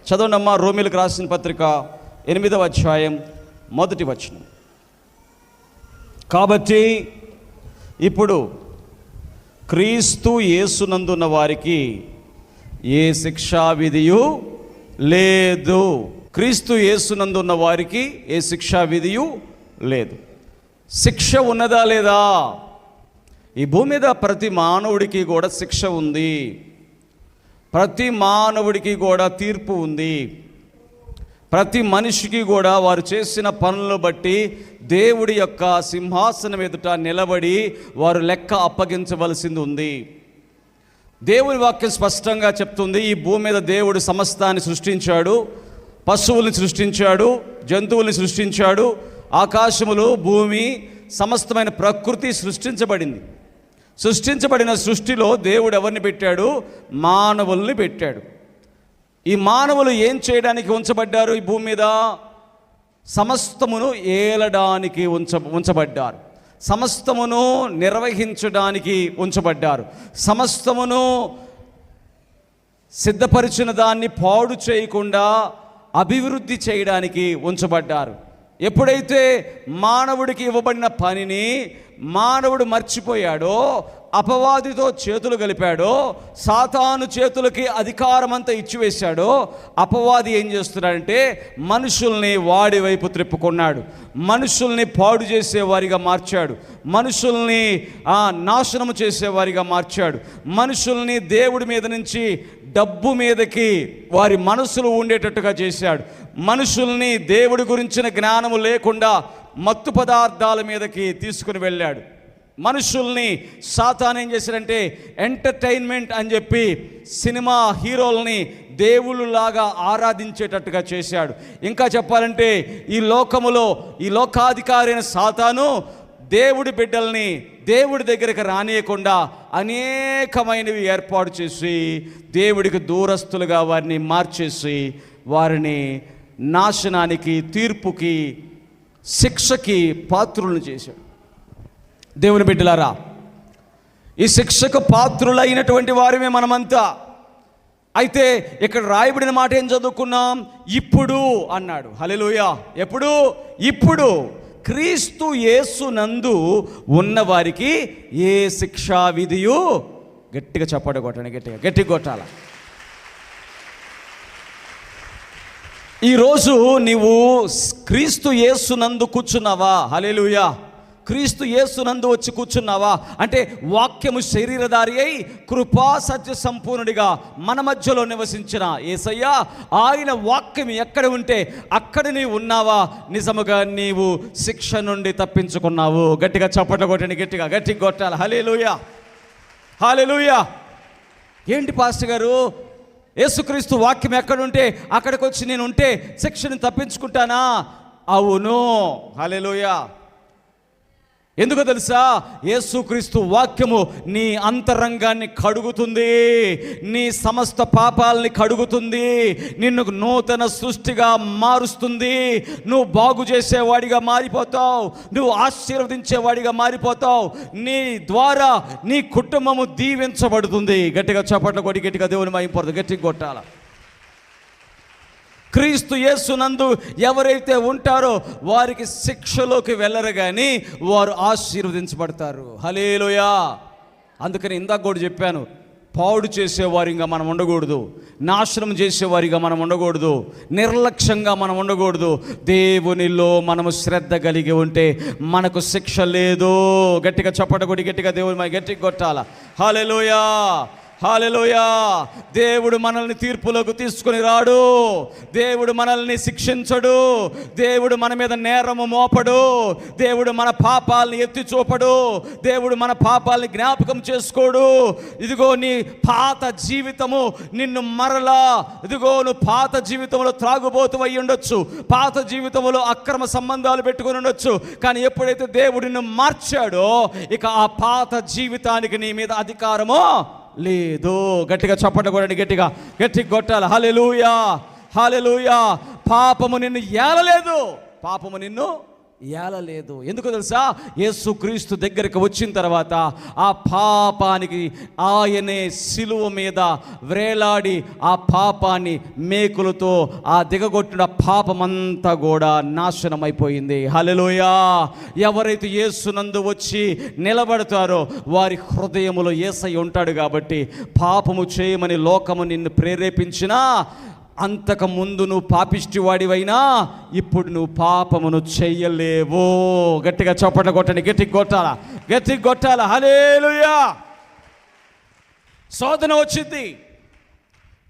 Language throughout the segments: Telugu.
చదవండమ్మా. రోమీలకు రాసిన పత్రిక 8వ అధ్యాయం 1వ వచనం. కాబట్టి ఇప్పుడు క్రీస్తు యేసునందున్న వారికి ఏ శిక్షా విధియు లేదు. క్రీస్తు యేసునందున్న వారికి ఏ శిక్షా విధియు లేదు. శిక్ష ఉన్నదా లేదా? ఈ భూమి మీద ప్రతి మానవుడికి కూడా శిక్ష ఉంది. ప్రతి మానవుడికి కూడా తీర్పు ఉంది. ప్రతి మనిషికి కూడా వారు చేసిన పనులను బట్టి దేవుడి యొక్క సింహాసనం ఎదుట నిలబడి వారు లెక్క అప్పగించవలసింది ఉంది. దేవుని వాక్యం స్పష్టంగా చెప్తుంది, ఈ భూమి మీద దేవుడు సమస్తాన్ని సృష్టించాడు. పశువుల్ని సృష్టించాడు, జంతువుల్ని సృష్టించాడు, ఆకాశములు, భూమి, సమస్తమైన ప్రకృతి సృష్టించబడింది. సృష్టించబడిన సృష్టిలో దేవుడు ఎవరిని పెట్టాడు? మానవుల్ని పెట్టాడు. ఈ మానవులు ఏం చేయడానికి ఉంచబడ్డారు? ఈ భూమి మీద సమస్తమును ఏలడానికి ఉంచబడ్డారు. సమస్తమును నిర్వహించడానికి ఉంచబడ్డారు. సమస్తమును సిద్ధపరిచిన దాన్ని పాడు చేయకుండా అభివృద్ధి చేయడానికి ఉంచబడ్డారు. ఎప్పుడైతే మానవుడికి ఇవ్వబడిన పనిని మానవుడు మర్చిపోయాడో, అపవాదితో చేతులు కలిపాడో, సాతాను చేతులకి అధికారమంతా ఇచ్చివేశాడో, అపవాది ఏం చేస్తున్నాడంటే మనుషుల్ని వాడి వైపు త్రిప్పుకున్నాడు. మనుషుల్ని పాడు చేసేవారిగా మార్చాడు. మనుషుల్ని నాశనము చేసేవారిగా మార్చాడు. మనుషుల్ని దేవుడి మీద నుంచి డబ్బు మీదకి వారి మనసులు ఉండేటట్టుగా చేశాడు. మనుషుల్ని దేవుడి గురించిన జ్ఞానము లేకుండా మత్తు పదార్థాల మీదకి తీసుకుని వెళ్ళాడు. మనుషుల్ని సాతాను ఏం చేశాడంటే ఎంటర్టైన్మెంట్ అని చెప్పి సినిమా హీరోల్ని దేవుళ్ళలాగా ఆరాధించేటట్టుగా చేశాడు. ఇంకా చెప్పాలంటే ఈ లోకములో ఈ లోకాధికారి అయిన సాతాను దేవుడి బిడ్డల్ని దేవుడి దగ్గరికి రానియకుండా అనేకమైనవి ఏర్పాటు చేసి దేవుడికి దూరస్తులుగా వారిని మార్చేసి వారిని నాశనానికి, తీర్పుకి, శిక్షకి పాత్రులను చేశాడు. దేవుని బిడ్డలారా, ఈ శిక్షకు పాత్రులైనటువంటి వారిమే మనమంతా. అయితే ఇక్కడ రాయబడిన మాట ఏం చదువుకున్నాం? ఇప్పుడు అన్నాడు. హల్లెలూయా. ఎప్పుడు? ఇప్పుడు క్రీస్తు యేసునందు ఉన్నవారికి ఏ శిక్షా విధియు, గట్టిగా చప్పట కొట్టండి, గట్టిగా కొట్టాల. ఈరోజు నీవు క్రీస్తు యేసునందు కూర్చున్నావా? హల్లెలూయా. క్రీస్తు యేసునందు వచ్చి కూర్చున్నావా అంటే వాక్యము శరీరధారి అయి కృపా సత్య సంపూర్ణుడిగా మన మధ్యలో నివసించిన యేసయ్య, ఆయన వాక్యం ఎక్కడ ఉంటే అక్కడ నీవు ఉన్నావా? నిజముగా నీవు శిక్ష నుండి తప్పించుకున్నావు. గట్టిగా చప్పట్లు కొట్టండి, గట్టిగా కొట్టాలి. హల్లెలూయా, హల్లెలూయా. ఏంటి పాస్టర్ గారు, యేసుక్రీస్తు వాక్యం ఎక్కడుంటే అక్కడికి వచ్చి నేను ఉంటే శిక్షను తప్పించుకుంటానా? అవును. హల్లెలూయా. ఎందుకో తెలుసా? యేసుక్రీస్తు వాక్యము నీ అంతరంగాన్ని కడుగుతుంది, నీ సమస్త పాపాలని కడుగుతుంది, నిన్ను నూతన సృష్టిగా మారుస్తుంది. నువ్వు బాగు చేసేవాడిగా మారిపోతావు, నువ్వు ఆశీర్వదించేవాడిగా మారిపోతావు. నీ ద్వారా నీ కుటుంబము దీవించబడుతుంది. గట్టిగా చప్పట్లు కొట్టి గట్టిగా దేవుని మహిమపడదు, గట్టిగా కొట్టాల. క్రీస్తు యేసునందు ఎవరైతే ఉంటారో వారికి శిక్షలోకి వెళ్ళరు, కానీ వారు ఆశీర్వదించబడతారు. హల్లెలూయా. అందుకని ఇందాక కూడా చెప్పాను, పాడు చేసేవారిగా మనం ఉండకూడదు, నాశనం చేసేవారిగా మనం ఉండకూడదు, నిర్లక్ష్యంగా మనం ఉండకూడదు. దేవునిలో మనము శ్రద్ధ కలిగి ఉంటే మనకు శిక్ష లేదు. గట్టిగా చప్పట కొట్టి గట్టిగా దేవుని గట్టిగా కొట్టాల. హల్లెలూయా, హల్లెలూయా. దేవుడు మనల్ని తీర్పులోకి తీసుకుని రాడు. దేవుడు మనల్ని శిక్షించడు. దేవుడు మన మీద నేరము మోపడు. దేవుడు మన పాపాలని ఎత్తి చూపడు. దేవుడు మన పాపాలని జ్ఞాపకం చేసుకోడు. ఇదిగో నీ పాత జీవితము నిన్ను మరలా, ఇదిగో నువ్వు పాత జీవితంలో త్రాగుబోతు అయి ఉండొచ్చు, పాత జీవితంలో అక్రమ సంబంధాలు పెట్టుకుని ఉండొచ్చు, కానీ ఎప్పుడైతే దేవుడు నిన్ను మార్చాడో ఇక ఆ పాత జీవితానికి నీ మీద అధికారము లేదు. గట్టిగా చప్పట్లు కొట్టండి, గట్టిగా కొట్టాలి. హల్లెలూయా, హల్లెలూయా. పాపము నిన్ను ఏలలేదు, పాపము నిన్ను ఏలలేదు. ఎందుకు తెలుసా? యేసుక్రీస్తు దగ్గరికి వచ్చిన తర్వాత ఆ పాపానికి ఆయనే సిలువ మీద వ్రేలాడి ఆ పాపాన్ని మేకులతో ఆ దిగగొట్టిన పాపమంతా కూడా నాశనం అయిపోయింది. హల్లెలూయా. ఎవరైతే యేసునందు వచ్చి నిలబడతారో వారి హృదయములో యేసయ్య ఉంటాడు. కాబట్టి పాపము చేయమని లోకము నిన్ను ప్రేరేపించినా, అంతకు ముందు నువ్వు పాపిష్టి వాడివైనా ఇప్పుడు నువ్వు పాపమును చెయ్యలేవు. గట్టిగా చప్పట్లు కొట్టండి, గట్టిగా కొట్టాలా. హల్లెలూయా. శోధన వచ్చింది,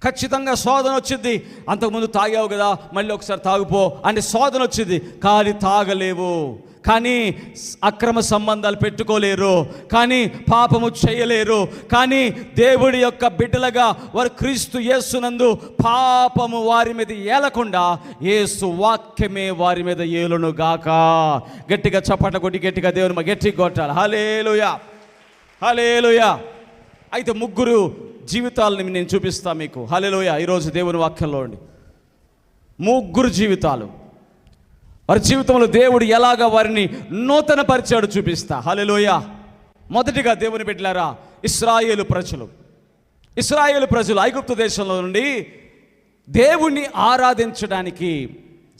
ఖచ్చితంగా శోధన వచ్చింది. అంతకుముందు తాగావు కదా, మళ్ళీ ఒకసారి తాగుపో అంటే శోధన వచ్చింది. కానీ తాగలేవు, కానీ అక్రమ సంబంధాలు పెట్టుకోలేరు, కానీ పాపము చేయలేరు. కానీ దేవుడి యొక్క బిడ్డలుగా వారు క్రీస్తు యేసునందు పాపము వారి మీద ఏలకుండా యేసు వాక్యమే వారి మీద ఏలును గాక. గట్టిగా చప్పట్లు కొట్టి గట్టిగా దేవుని గట్టిగా కొట్టాలి. హల్లెలూయా, హల్లెలూయా. అయితే 3 జీవితాలని నేను చూపిస్తాను మీకు. హల్లెలూయా. ఈరోజు దేవుని వాక్యంలో ఉండి 3 జీవితాలు, వారి జీవితంలో దేవుడు ఎలాగా వారిని నూతన పరిచాడు చూపిస్తా. హల్లెలూయా. మొదటిగా దేవుని బిడ్డలారా, ఇశ్రాయేలు ప్రజలు ఐగుప్తు దేశంలో నుండి దేవుణ్ణి ఆరాధించడానికి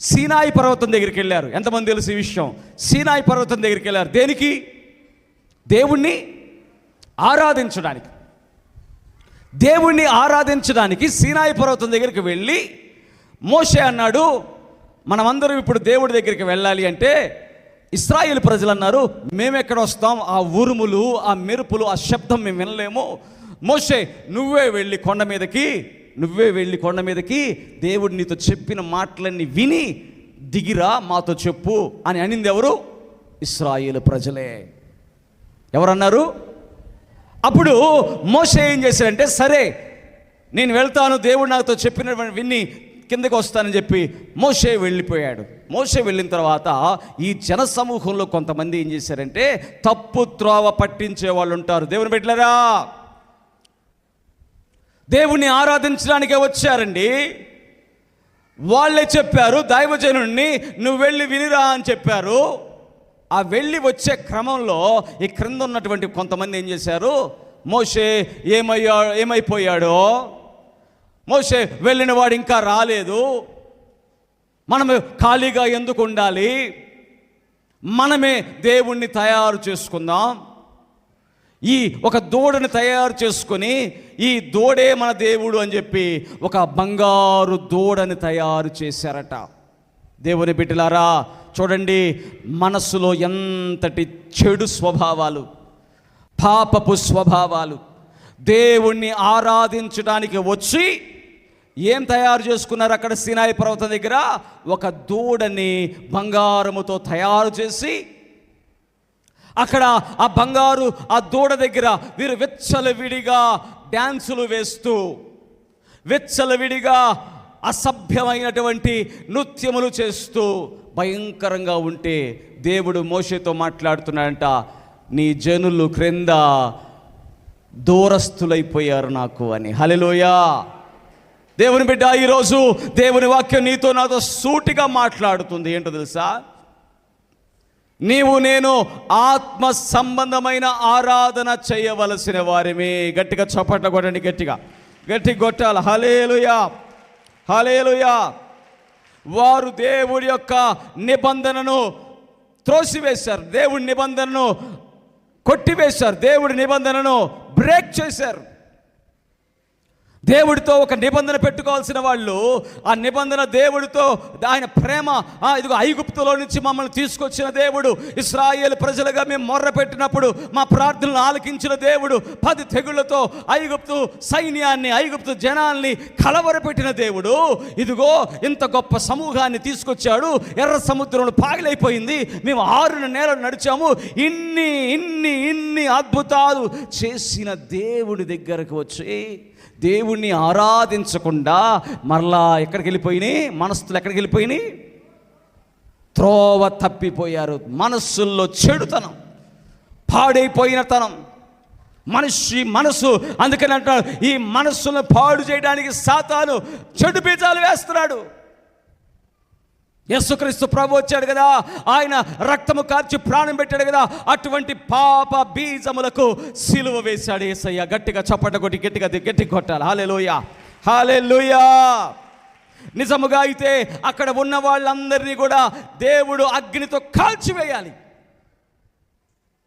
సీనాయి పర్వతం దగ్గరికి వెళ్ళారు. ఎంతమంది తెలుసు ఈ విషయం? సీనాయి పర్వతం దగ్గరికి వెళ్ళారు. దేనికి? దేవుణ్ణి ఆరాధించడానికి. దేవుణ్ణి ఆరాధించడానికి సీనాయి పర్వతం దగ్గరికి వెళ్ళి మోషే అన్నాడు, మనమందరం ఇప్పుడు దేవుడి దగ్గరికి వెళ్ళాలి అంటే ఇశ్రాయేలు ప్రజలు అన్నారు, మేమెక్కడ వస్తాం, ఆ ఉరుములు, ఆ మెరుపులు, ఆ శబ్దం మేము వినలేము. మోషే నువ్వే వెళ్ళి కొండ మీదకి దేవుడు నీతో చెప్పిన మాటలన్నీ విని దిగిరా, మాతో చెప్పు అని అనింది ఎవరు? ఇశ్రాయేలు ప్రజలే. ఎవరన్నారు? అప్పుడు మోషే ఏం చేశాడంటే, సరే నేను వెళ్తాను, దేవుడు నాతో చెప్పిన విని కిందకి వస్తానని చెప్పి మోషే వెళ్ళిపోయాడు. మోషే వెళ్ళిన తర్వాత ఈ జన సమూహంలో కొంతమంది ఏం చేశారంటే తప్పు త్రోవ పట్టించే వాళ్ళు ఉంటారు. దేవుని బిడ్డలారా, దేవుణ్ణి ఆరాధించడానికే వచ్చారండి. వాళ్ళే చెప్పారు, దైవజనుడిని నువ్వు వెళ్ళి వినిరా అని చెప్పారు. ఆ వెళ్ళి వచ్చే క్రమంలో ఈ క్రింద ఉన్నటువంటి కొంతమంది ఏం చేశారు, మోషే ఏమైపోయాడో, మోషే వెళ్ళిన వాడు ఇంకా రాలేదు, మనము ఖాళీగా ఎందుకు ఉండాలి, మనమే దేవుణ్ణి తయారు చేసుకుందాం, ఈ ఒక దూడని తయారు చేసుకొని ఈ దూడే మన దేవుడు అని చెప్పి ఒక బంగారు దూడని తయారు చేశారట. దేవుని బిడ్డలారా చూడండి, మనసులో ఎంతటి చెడు స్వభావాలు, పాపపు స్వభావాలు. దేవుణ్ణి ఆరాధించడానికి వచ్చి ఏం తయారు చేసుకున్నారు? అక్కడ సీనాయి పర్వతం దగ్గర ఒక దూడని బంగారముతో తయారు చేసి అక్కడ ఆ బంగారు ఆ దూడ దగ్గర వీరు విచ్చలవిడిగా డ్యాన్సులు వేస్తూ, విచ్చలవిడిగా అసభ్యమైనటువంటి నృత్యములు చేస్తూ భయంకరంగా ఉంటే దేవుడు మోషేతో మాట్లాడుతున్నాడంట, నీ జనులు క్రింద దూరస్తులైపోయారు నాకు అని. హల్లెలూయా. దేవుని బిడ్డ, ఈరోజు దేవుని వాక్యం నీతో నాతో సూటిగా మాట్లాడుతుంది. ఏంటో తెలుసా? నీవు నేను ఆత్మ సంబంధమైన ఆరాధన చేయవలసిన వారిమే. గట్టిగా చప్పట్లు కొట్టండి, గట్టిగా కొట్టాలి. హల్లెలూయా, హల్లెలూయా. వారు దేవుడి యొక్క నిబంధనను త్రోసివేశారు, దేవుడి నిబంధనను కొట్టివేశారు, దేవుడి నిబంధనను బ్రేక్ చేశారు. దేవుడితో ఒక నిబంధన పెట్టుకోవాల్సిన వాళ్ళు ఆ నిబంధన దేవుడితో ఆయన ప్రేమ, ఇదిగో ఐగుప్తులో నుంచి మమ్మల్ని తీసుకొచ్చిన దేవుడు, ఇశ్రాయేలు ప్రజలుగా మేము మొర్ర పెట్టినప్పుడు మా ప్రార్థనలు ఆలకించిన దేవుడు, 10 తెగుళ్లతో ఐగుప్తు సైన్యాన్ని, ఐగుప్తు జనాల్ని కలవరపెట్టిన దేవుడు, ఇదిగో ఇంత గొప్ప సమూహాన్ని తీసుకొచ్చాడు. ఎర్ర సముద్రంలో పాగిలైపోయింది, మేము 6 నెలలు నడిచాము, ఇన్ని అద్భుతాలు చేసిన దేవుడి దగ్గరకు వచ్చి దేవుణ్ణి ఆరాధించకుండా మరలా ఎక్కడికి వెళ్ళిపోయినాయి? మనస్సులు ఎక్కడికి వెళ్ళిపోయినాయి? త్రోవ తప్పిపోయారు. మనస్సుల్లో చెడుతనం, పాడైపోయిన తనం, మనసు. అందుకని అంటాడు, ఈ మనస్సును పాడు చేయడానికి సాతాను చెడు బీజాలు వేస్తున్నాడు. యేసుక్రీస్తు ప్రభు వచ్చాడు కదా, ఆయన రక్తము కార్చి ప్రాణం పెట్టాడు కదా, అటువంటి పాప బీజములకు సిలువ వేశాడు యేసయ్య. గట్టిగా చప్పట కొట్టి గట్టి కొట్టాలి. హల్లెలూయా, హల్లెలూయా. నిజముగా అయితే అక్కడ ఉన్న వాళ్ళందరినీ కూడా దేవుడు అగ్నితో కాల్చివేయాలి,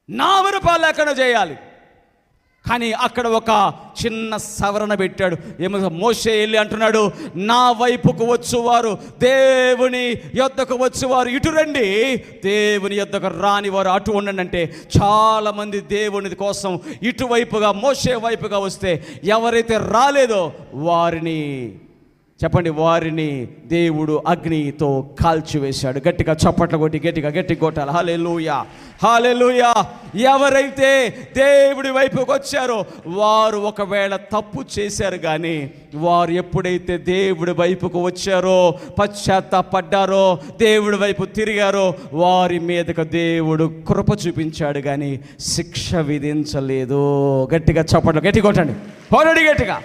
నామరూపాలు లేకుండా చేయాలి. కానీ అక్కడ ఒక చిన్న సవరణ పెట్టాడు. ఏమో మోషే వెళ్ళి అంటున్నాడు, నా వైపుకు వచ్చువారు, దేవుని యొద్దకు వచ్చేవారు ఇటు రండి, దేవుని యొద్దకు రాని వారు అటు ఉండండి అంటే, చాలామంది దేవుని కోసం ఇటువైపుగా మోషే వైపుగా వస్తే ఎవరైతే రాలేదో వారిని వారిని దేవుడు అగ్నితో కాల్చివేశాడు. గట్టిగా చప్పట్లు కొట్టి గట్టి కొట్టాలి. హల్లెలూయా, హల్లెలూయా. ఎవరైతే దేవుడి వైపుకి వచ్చారో వారు ఒకవేళ తప్పు చేశారు, కానీ వారు ఎప్పుడైతే దేవుడి వైపుకు వచ్చారో, పశ్చాత్తాపడ్డారో, దేవుడి వైపు తిరిగారో, వారి మీదకు దేవుడు కృప చూపించాడు, కానీ శిక్ష విధించలేదు. గట్టిగా చప్పట్లు గట్టి కొట్టండి, పోరాడి గట్టిగా.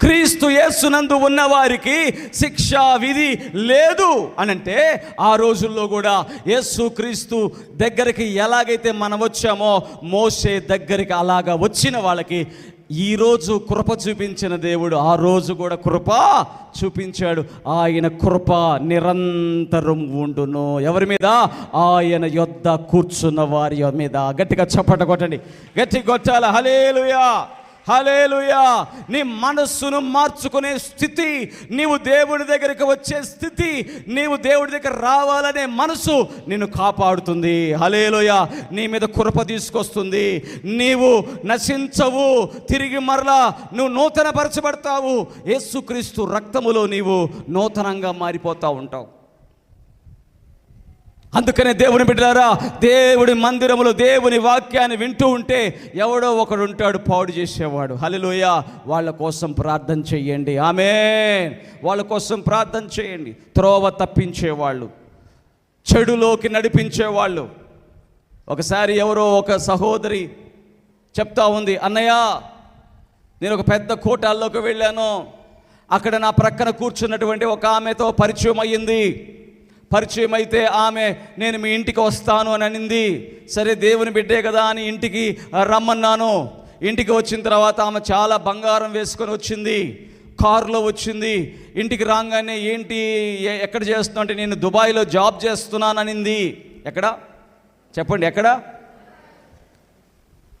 క్రీస్తు యేసునందు ఉన్న వారికి శిక్షా విధి లేదు అనంటే, ఆ రోజుల్లో కూడా యేసు క్రీస్తు దగ్గరికి ఎలాగైతే మనం వచ్చామో మోషే దగ్గరికి అలాగా వచ్చిన వాళ్ళకి ఈరోజు కృప చూపించిన దేవుడు ఆ రోజు కూడా కృప చూపించాడు. ఆయన కృప నిరంతరం ఉండును. ఎవరి మీద? ఆయన యొద్ద కూర్చున్న వారి మీద. గట్టిగా చప్పట కొట్టండి, గట్టి కొట్టాల. హల్లెలూయా, హల్లెలూయా. నీ మనస్సును మార్చుకునే స్థితి, నీవు దేవుడి దగ్గరికి వచ్చే స్థితి, నీవు దేవుడి దగ్గర రావాలనే మనసు నిన్ను కాపాడుతుంది. హల్లెలూయా. నీ మీద కృప తీసుకొస్తుంది. నీవు నశించవు, తిరిగి మరలా నువ్వు నూతనపరచబడతావు. యేసుక్రీస్తు రక్తములో నీవు నూతనంగా మారిపోతూ ఉంటావు. అందుకనే దేవుని బిడ్డలారా, దేవుడి మందిరములో దేవుని వాక్యాన్ని వింటూ ఉంటే ఎవడో ఒకడు ఉంటాడు పాడు చేసేవాడు. హల్లెలూయా. వాళ్ళ కోసం ప్రార్థన చేయండి. ఆమేన్. వాళ్ళ కోసం ప్రార్థన చేయండి. త్రోవ తప్పించేవాళ్ళు, చెడులోకి నడిపించేవాళ్ళు. ఒకసారి ఎవరో ఒక సహోదరి చెప్తా ఉంది, అన్నయ్య నేను ఒక పెద్ద కోటాల్లోకి వెళ్ళాను, అక్కడ నా ప్రక్కన కూర్చున్నటువంటి ఒక ఆమెతో పరిచయం అయ్యింది. పరిచయం అయితే ఆమె నేను మీ ఇంటికి వస్తాను అని అనింది. సరే దేవుని బిడ్డే కదా అని ఇంటికి రమ్మన్నాను. ఇంటికి వచ్చిన తర్వాత ఆమె చాలా బంగారం వేసుకొని వచ్చింది, కారులో వచ్చింది. ఇంటికి రాగానే ఏంటి ఎక్కడ చేస్తున్నావు అంటే, నేను దుబాయ్లో జాబ్ చేస్తున్నాను అనింది. ఎక్కడ చెప్పండి, ఎక్కడ?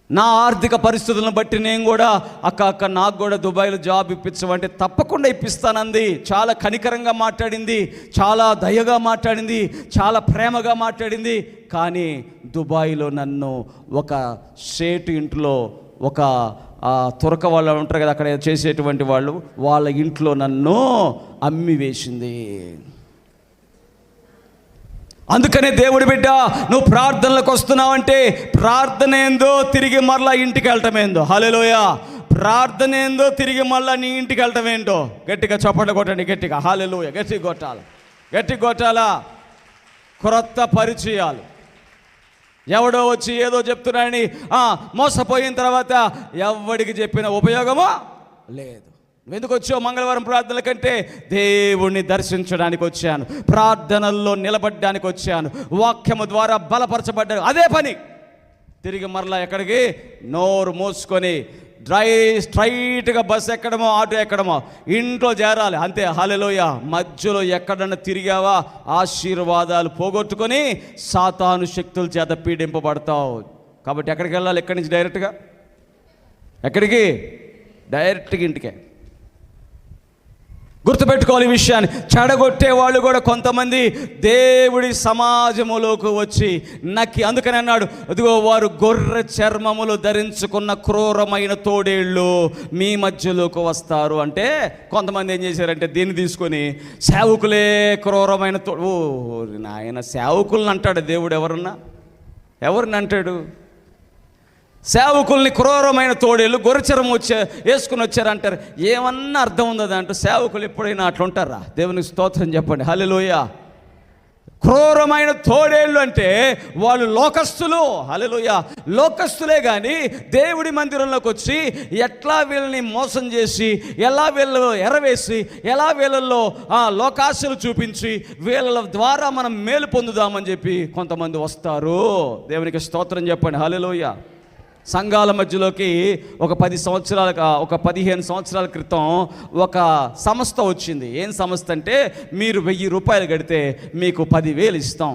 నా ఆర్థిక పరిస్థితులను బట్టి నేను కూడా అక్క నాకు కూడా దుబాయ్లో జాబ్ ఇప్పించమంటే తప్పకుండా ఇప్పిస్తానంది. చాలా కనికరంగా మాట్లాడింది, చాలా దయగా మాట్లాడింది, చాలా ప్రేమగా మాట్లాడింది. కానీ దుబాయ్లో నన్ను ఒక షేటు ఇంట్లో, ఒక తురక వాళ్ళు ఉంటారు కదా అక్కడ చేసేటువంటి వాళ్ళు, వాళ్ళ ఇంట్లో నన్ను అమ్మి వేసింది. అందుకనే దేవుడి బిడ్డ, నువ్వు ప్రార్థనలకు వస్తున్నావంటే ప్రార్థన ఏందో తిరిగి మరలా ఇంటికి వెళ్ళటం ఏందో. హల్లెలూయా. ప్రార్థన ఏందో తిరిగి మళ్ళీ నీ ఇంటికి వెళ్ళటం ఏంటో. గట్టిగా చప్పట్లు కొట్టండి, గట్టిగా. హల్లెలూయా. గట్టిగా కొట్టాలి, గట్టిగా కొట్టాలా. క్రొత్త పరిచయాలు. ఎవడో వచ్చి ఏదో చెప్తున్నాడని మోసపోయిన తర్వాత ఎవడికి చెప్పిన ఉపయోగమో లేదు. ఎందుకు వచ్చావు? మంగళవారం ప్రార్థనల కంటే దేవుణ్ణి దర్శించడానికి వచ్చాను, ప్రార్థనల్లో నిలబడ్డానికి వచ్చాను, వాక్యము ద్వారా బలపరచబడ్డాను. అదే పని. తిరిగి మరలా ఎక్కడికి? నోరు మూసుకొని స్ట్రైట్గా బస్సు ఎక్కడమో ఆటో ఎక్కడమో ఇంట్లో చేరాలి అంతే. హల్లెలూయా. మధ్యలో ఎక్కడన్నా తిరిగావా ఆశీర్వాదాలు పోగొట్టుకొని సాతాను శక్తుల చేత పీడింపబడతావు. కాబట్టి ఎక్కడికి వెళ్ళాలి? ఎక్కడి నుంచి డైరెక్ట్గా ఎక్కడికి? డైరెక్ట్గా ఇంటికే. గుర్తుపెట్టుకోవాలి ఈ విషయాన్ని. చెడగొట్టే వాళ్ళు కూడా కొంతమంది దేవుడి సమాజములోకి వచ్చి నక్కి, అందుకని అన్నాడు, అదిగో వారు గొర్రె చర్మములు ధరించుకున్న క్రూరమైన తోడేళ్ళు మీ మధ్యలోకి వస్తారు. అంటే కొంతమంది ఏం చేశారంటే దీన్ని తీసుకొని సేవకులే క్రూరమైన ఓ నాయన, సేవకుల్ని అంటాడు దేవుడు? ఎవరిని అంటాడు? సేవకుల్ని క్రూరమైన తోడేళ్ళు గొర్రెచరం వేసుకుని వచ్చారంటారు. ఏమన్నా అర్థం ఉందా అంటూ? సేవకులు ఎప్పుడైనా అట్లా ఉంటారా? దేవునికి స్తోత్రం చెప్పండి. హల్లెలూయా. క్రూరమైన తోడేళ్ళు అంటే వాళ్ళు లోకస్తులు. హల్లెలూయా, లోకస్తులే. కానీ దేవుడి మందిరంలోకి వచ్చి ఎట్లా వీళ్ళని మోసం చేసి, ఎలా వీళ్ళు ఎరవేసి, ఎలా వీళ్ళల్లో లోకాశలు చూపించి వీళ్ళ ద్వారా మనం మేలు పొందుదామని చెప్పి కొంతమంది వస్తారు. దేవునికి స్తోత్రం చెప్పండి. హల్లెలూయా. సంఘాల మధ్యలోకి ఒక 15 సంవత్సరాల క్రితం ఒక సంస్థ వచ్చింది. ఏం సంస్థ అంటే, మీరు 1000 రూపాయలు కడితే మీకు 10,000 ఇస్తాం.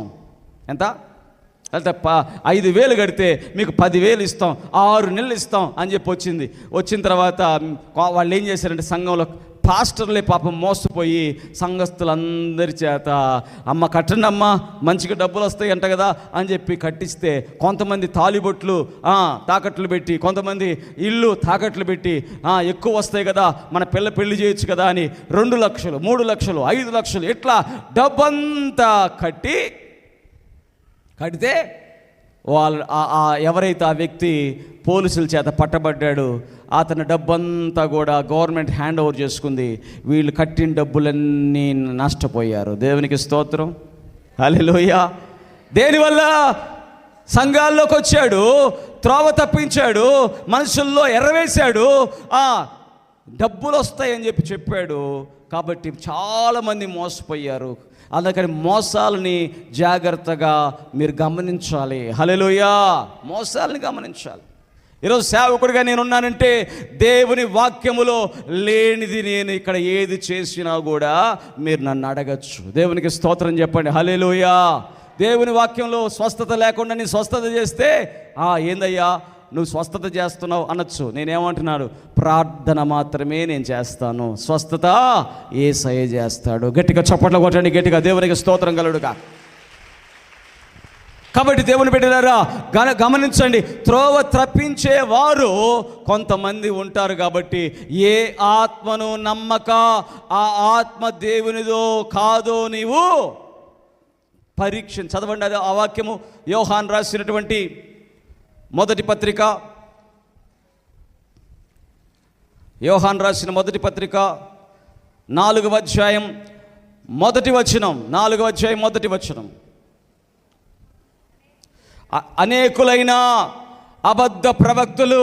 ఎంత? అంటే 5,000 కడితే మీకు 10,000 ఇస్తాం, 6 నెలలు ఇస్తాం అని చెప్పి వచ్చింది. వచ్చిన తర్వాత వాళ్ళు ఏం చేశారంటే, సంఘంలో పాస్టర్లే పాపం మోసపోయి సంఘస్థులందరి చేత అమ్మ కట్టండి అమ్మ, మంచిగా డబ్బులు వస్తాయి అంట కదా అని చెప్పి కట్టిస్తే, కొంతమంది తాలిబొట్లు తాకట్లు పెట్టి, కొంతమంది ఇల్లు తాకట్లు పెట్టి ఎక్కువ వస్తాయి కదా మన పెళ్ళి చేయొచ్చు కదా అని 2 లక్షలు, 3 లక్షలు, 5 లక్షలు ఇట్లా డబ్బంతా కడితే వాళ్ళు ఎవరైతే ఆ వ్యక్తి పోలీసుల చేత పట్టబడ్డాడు, అతని డబ్బంతా కూడా గవర్నమెంట్ హ్యాండ్ ఓవర్ చేసుకుంది. వీళ్ళు కట్టిన డబ్బులన్నీ నష్టపోయారు. దేవునికి స్తోత్రం. హల్లెలూయా. దేనివల్ల? సంఘాల్లోకి వచ్చాడు, త్రోవ తప్పించాడు, మనుషుల్లో ఎర్రవేశాడు, డబ్బులు వస్తాయని చెప్పాడు. కాబట్టి చాలామంది మోసపోయారు. అందుకని మోసాలని జాగ్రత్తగా మీరు గమనించాలి. హల్లెలూయా. మోసాలని గమనించాలి. ఈరోజు సేవకుడిగా నేనున్నానంటే దేవుని వాక్యములో లేనిది నేను ఇక్కడ ఏది చేసినా కూడా మీరు నన్ను అడగచ్చు. దేవునికి స్తోత్రం చెప్పండి. హల్లెలూయా. దేవుని వాక్యంలో స్వస్థత లేకుండా నేను స్వస్థత చేస్తే ఏందయ్యా నువ్వు స్వస్థత చేస్తున్నావు అనొచ్చు. నేనేమంటున్నాను, ప్రార్థన మాత్రమే నేను చేస్తాను, స్వస్థత యేసయ్య చేస్తాడు. గట్టిగా చప్పట్లు కొట్టండి, గట్టిగా దేవునికి స్తోత్రం కలుగుగా. కాబట్టి దేవుని బిడ్డలారా గమనించండి, త్రోవ తప్పించే వారు కొంతమంది ఉంటారు. కాబట్టి ఏ ఆత్మను నమ్మక ఆ ఆత్మ దేవునిదో కాదో నీవు పరీక్ష. చదవండి అది ఆ వాక్యము. యోహాను రాసినటువంటి మొదటి పత్రిక, యోహాను రాసిన మొదటి పత్రిక 4వ అధ్యాయం 1వ వచనం. 4వ అధ్యాయం 1వ వచనం. అనేకులైన అబద్ధ ప్రవక్తలు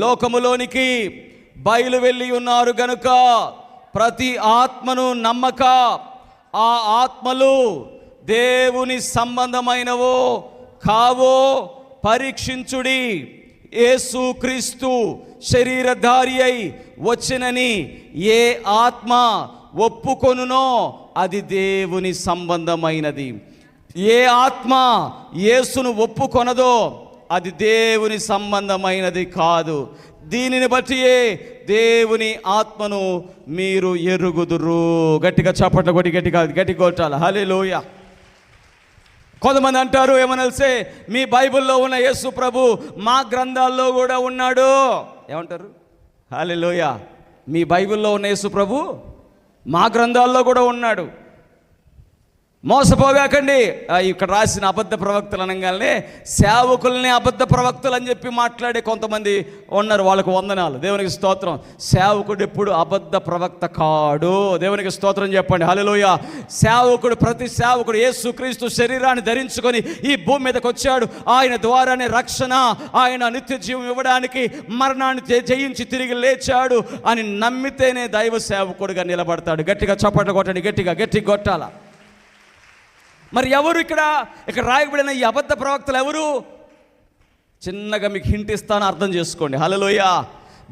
లోకములోనికి బయలు వెళ్ళి ఉన్నారు గనుక ప్రతి ఆత్మను నమ్మక ఆ ఆత్మలు దేవుని సంబంధమైనవో కావో పరీక్షించుడి. యేసుక్రీస్తు శరీరధారి అయి వచ్చినని ఏ ఆత్మ ఒప్పుకొనునో అది దేవుని సంబంధమైనది. ఏ ఆత్మ యేసును ఒప్పుకొనదో అది దేవుని సంబంధమైనది కాదు. దీనిని బట్టియే దేవుని ఆత్మను మీరు ఎరుగుదురు. గట్టిగా చప్పట్లు కొట్టి గట్టి కొట్టాలి. హల్లెలూయా. కొంతమంది అంటారు ఏమనల్సే, మీ బైబిల్లో ఉన్న యేసు ప్రభు మా గ్రంథాల్లో కూడా ఉన్నాడు. ఏమంటారు? హల్లెలూయా. మీ బైబిల్లో ఉన్న యేసు ప్రభు మా గ్రంథాల్లో కూడా ఉన్నాడు. మోసపోగాకండి. ఇక్కడ రాసిన అబద్ధ ప్రవక్తలు అనగానే సేవకుల్ని అబద్ధ ప్రవక్తలు అని చెప్పి మాట్లాడే కొంతమంది ఉన్నారు. వాళ్ళకు వందనాలు. దేవునికి స్తోత్రం. సేవకుడు ఎప్పుడు అబద్ధ ప్రవక్త కాడు. దేవునికి స్తోత్రం చెప్పండి. హల్లెలూయా. సేవకుడు, ప్రతి సేవకుడు యేసుక్రీస్తు శరీరాన్ని ధరించుకొని ఈ భూమి మీదకి వచ్చాడు. ఆయన ద్వారానే రక్షణ, ఆయన నిత్య జీవం ఇవ్వడానికి మరణాన్ని జయించి తిరిగి లేచాడు అని నమ్మితేనే దైవ సేవకుడుగా నిలబడతాడు. గట్టిగా చప్పట్లు కొట్టండి, గట్టి కొట్టాల. మరి ఎవరు ఇక్కడ రాయబడిన ఈ అబద్ధ ప్రవక్తలు ఎవరు? చిన్నగా మీకు హింట్ ఇస్తాను, అర్థం చేసుకోండి. హల్లెలూయా.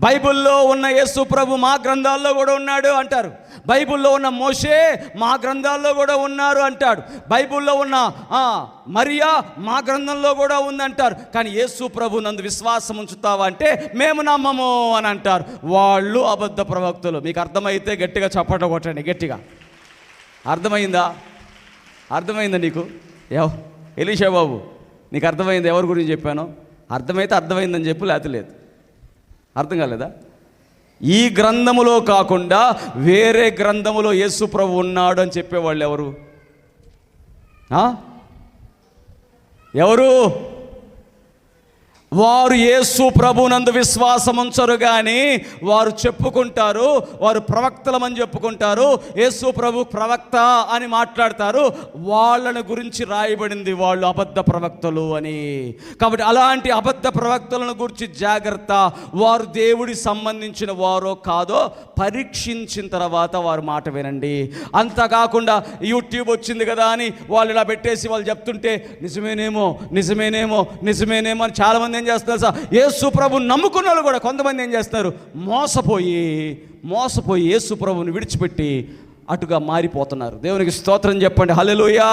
బైబిల్లో ఉన్న యేసు ప్రభు మా గ్రంథాల్లో కూడా ఉన్నాడు అంటారు. బైబిల్లో ఉన్న మోషే మా గ్రంథాల్లో కూడా ఉన్నారు అంటాడు. బైబిల్లో ఉన్న మరియా మా గ్రంథంలో కూడా ఉందంటారు. కానీ యేసు ప్రభు నందు విశ్వాసం ఉంచుతావా అంటే మేము నమ్మము అని అంటారు. వాళ్ళు అబద్ధ ప్రవక్తలు. మీకు అర్థమైతే గట్టిగా చప్పట కొట్టండి, గట్టిగా. అర్థమైందా నీకు? ఎలీషా బాబు, నీకు అర్థమైంది ఎవరి గురించి చెప్పాను? అర్థమైతే అర్థమైందని చెప్పు, లేకపోతే లేదు. అర్థం కాలేదా? ఈ గ్రంథములో కాకుండా వేరే గ్రంథములో యేసు ప్రభు ఉన్నాడు అని చెప్పేవాళ్ళు ఎవరు? ఎవరు? వారు యేసు ప్రభునందు విశ్వాసం ఉంచరు కానీ వారు చెప్పుకుంటారు, వారు ప్రవక్తలమని చెప్పుకుంటారు, యేసు ప్రభు ప్రవక్త అని మాట్లాడతారు. వాళ్ళని గురించి రాయబడింది వాళ్ళు అబద్ధ ప్రవక్తలు అని. కాబట్టి అలాంటి అబద్ధ ప్రవక్తలను గురించి జాగ్రత్త. వారు దేవుడికి సంబంధించిన వారో కాదో పరీక్షించిన తర్వాత వారి మాట వినండి. అంతకాకుండా యూట్యూబ్ వచ్చింది కదా అని వాళ్ళు ఇలా పెట్టేసి వాళ్ళు చెప్తుంటే నిజమేనేమో నిజమేనేమో నిజమేనేమో అని చాలామంది ఏం చేస్తున్నారు సార్, యేసు ప్రభువుని నమ్ముకున్న వాళ్ళు కూడా కొంతమంది ఏం చేస్తున్నారు, మోసపోయి యేసు ప్రభువుని విడిచిపెట్టి అటుగా మారిపోతున్నారు. దేవునికి స్తోత్రం చెప్పండి, హల్లెలూయా.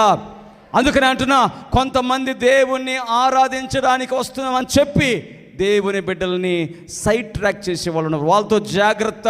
అందుకని అంటున్నా, కొంతమంది దేవుణ్ణి ఆరాధించడానికి వస్తున్నామని చెప్పి దేవుని బిడ్డల్ని సైడ్ ట్రాక్ చేసే వాళ్ళు ఉన్నారు. వాళ్ళతో జాగ్రత్త.